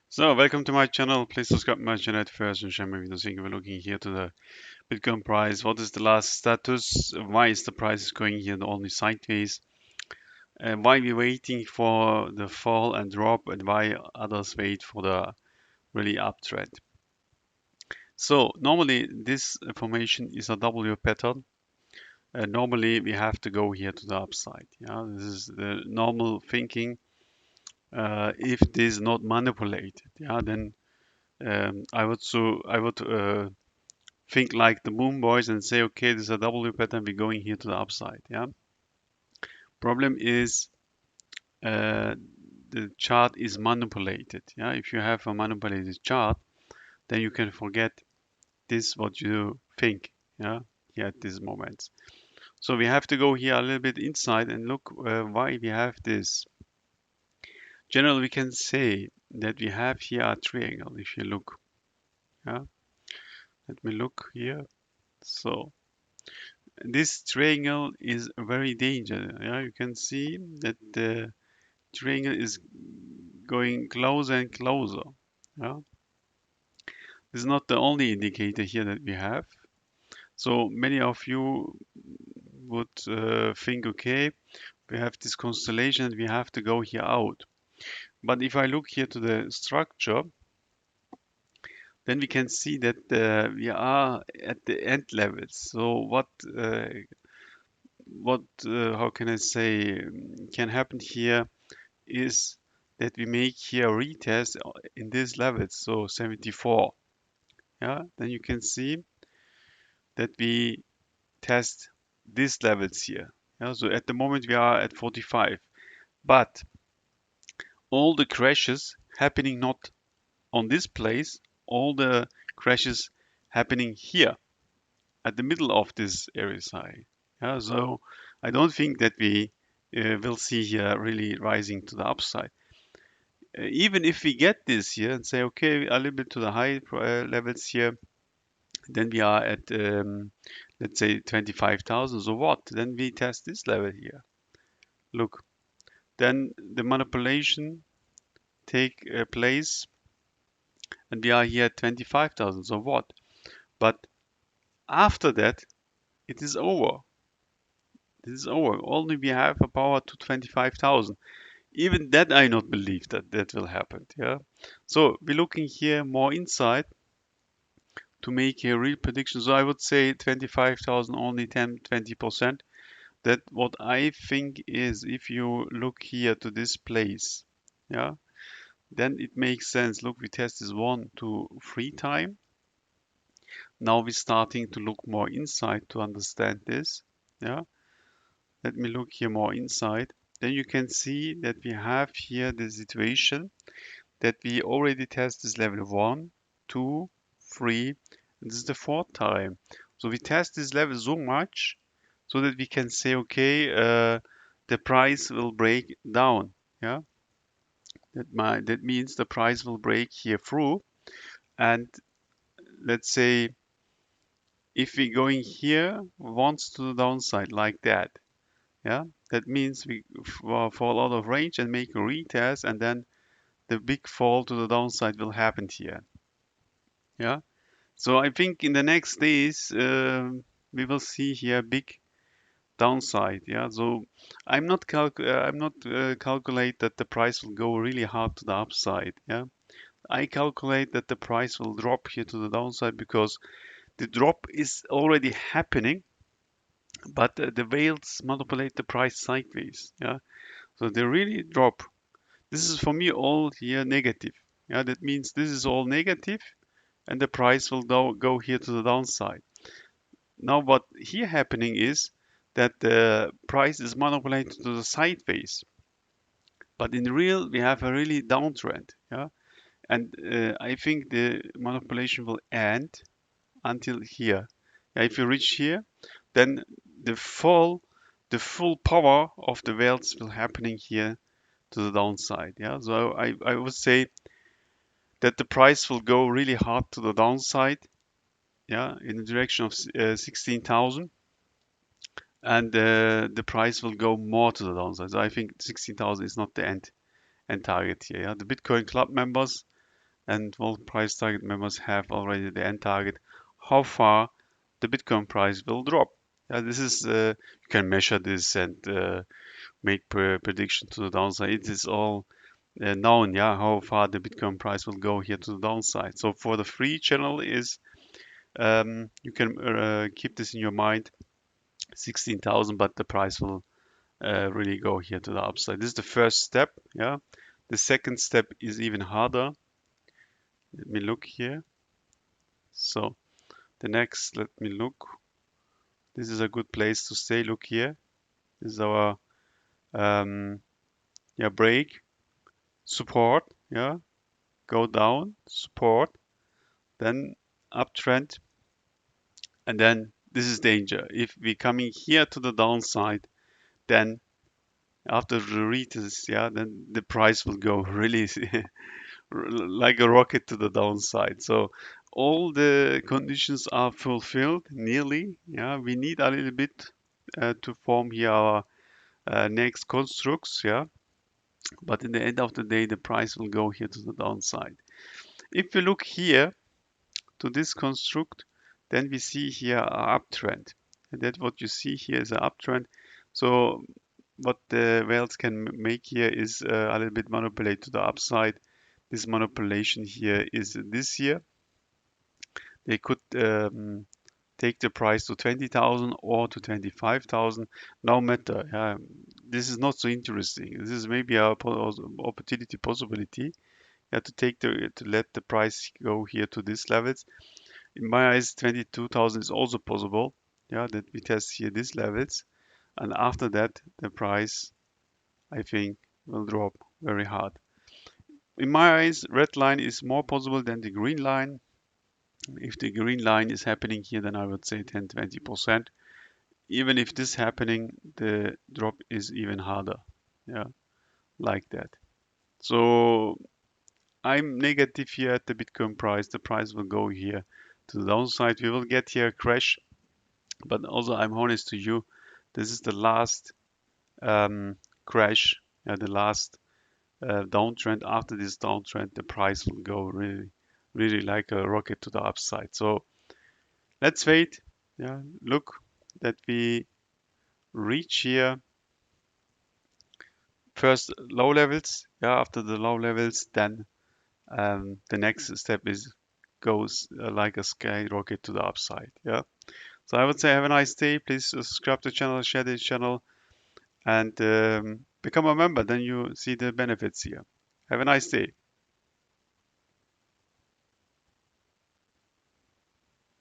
So, welcome to my channel. Please subscribe to my channel at first and share my videos. Thank you for looking here to the Bitcoin price. What is the last status? Why is the price going here only sideways? Why we waiting for the fall and drop, and why others wait for the really uptrend? So normally this formation is a W pattern. Normally we have to go here to the upside. Yeah, this is the normal thinking. If this is not manipulated, yeah, then I would think like the Moon Boys and say, okay, this is a W pattern, we're going here to the upside. Yeah. Problem is uh, the chart is manipulated. Yeah. If you have a manipulated chart, then you can forget this what you think. Yeah. Here at this moment. So we have to go here a little bit inside and look why we have this. Generally, we can say that we have here a triangle. If you look, yeah. Let me look here. So this triangle is very dangerous. Yeah, you can see that the triangle is going closer and closer. Yeah, this is not the only indicator here that we have. So many of you would think, okay, we have this constellation, we have to go here out. But if I look here to the structure, then we can see that we are at the end levels. So how can I say, can happen here is that we make here a retest in this level, so 74. Yeah, then you can see that we test these levels here. Yeah, so at the moment we are at 45, but all the crashes happening not on this place, all the crashes happening here at the middle of this RSI. Yeah, so I don't think that we will see here really rising to the upside. Even if we get this here and say, okay, a little bit to the high levels here, then we are at, let's say 25,000. So what? Then we test this level here. Look, then the manipulation take place and we are here at 25,000. So what? But after that, it is over. This is over. Only we have a power to 25,000. Even that I not believe that that will happen. Yeah. So we're looking here more inside to make a real prediction. So I would say 25,000, only 10-20%. That what I think is, if you look here to this place, yeah, then it makes sense. Look, we test this 1, 2, 3 time. Now we're starting to look more inside to understand this. Yeah, let me look here more inside. Then you can see that we have here the situation that we already test this level 1, 2, 3, and this is the fourth time. So we test this level so much so that we can say, okay, the price will break down. Yeah, that means the price will break here through. And let's say if we're going here once to the downside like that, yeah, that means we fall out of range and make a retest, and then the big fall to the downside will happen here. Yeah. So I think in the next days we will see here big downside. Yeah. So I'm not calculate that the price will go really hard to the upside. Yeah. I calculate that the price will drop here to the downside because the drop is already happening, but the whales manipulate the price sideways. Yeah. So they really drop. This is for me all here negative. Yeah. That means this is all negative and the price will go here to the downside. Now what here happening is that the price is manipulated to the sideways, but in real we have a really downtrend. Yeah, and I think the manipulation will end until here. Yeah, if you reach here, then the fall, the full power of the whales will happening here to the downside. Yeah, so I would say that the price will go really hard to the downside, yeah, in the direction of 16,000, and the price will go more to the downside. So I think 16,000 is not the end target here. Yeah, the Bitcoin Club members and all price target members have already the end target, how far the Bitcoin price will drop. Yeah, this is you can measure this and make prediction to the downside. It is all known, yeah, how far the Bitcoin price will go here to the downside. So for the free channel is you can keep this in your mind, 16,000, but the price will really go here to the upside. This is the first step, yeah. The second step is even harder. Let me look here. So the next, let me look. This is a good place to stay. Look here. This is our yeah, break, support, yeah, go down, support, then uptrend, and then this is danger. If we coming here to the downside, then after the retest, yeah, then the price will go really like a rocket to the downside. So all the conditions are fulfilled nearly. Yeah, we need a little bit to form here our next constructs. Yeah, but in the end of the day, the price will go here to the downside. If we look here to this construct, then we see here an uptrend. And that what you see here is an uptrend. So what the whales can make here is a little bit manipulate to the upside. This manipulation here is this here. They could take the price to 20,000 or to 25,000. No matter. This is not so interesting. This is maybe a opportunity possibility. To take to let the price go here to these levels. In my eyes, 22,000 is also possible. Yeah, that we test here these levels, and after that, the price, I think, will drop very hard. In my eyes, red line is more possible than the green line. If the green line is happening here, then I would say 10-20%. Even if this happening, the drop is even harder. Yeah, like that. So I'm negative here at the Bitcoin price. The price will go here to the downside. We will get here a crash, but also I'm honest to you. This is the last crash, the last downtrend. After this downtrend, the price will go really, really like a rocket to the upside. So let's wait. Yeah, look that we reach here first low levels. Yeah, after the low levels, then the next step is goes like a skyrocket to the upside. Yeah. So I would say have a nice day. Please subscribe to the channel, share this channel, and become a member. Then you see the benefits here. Have a nice day.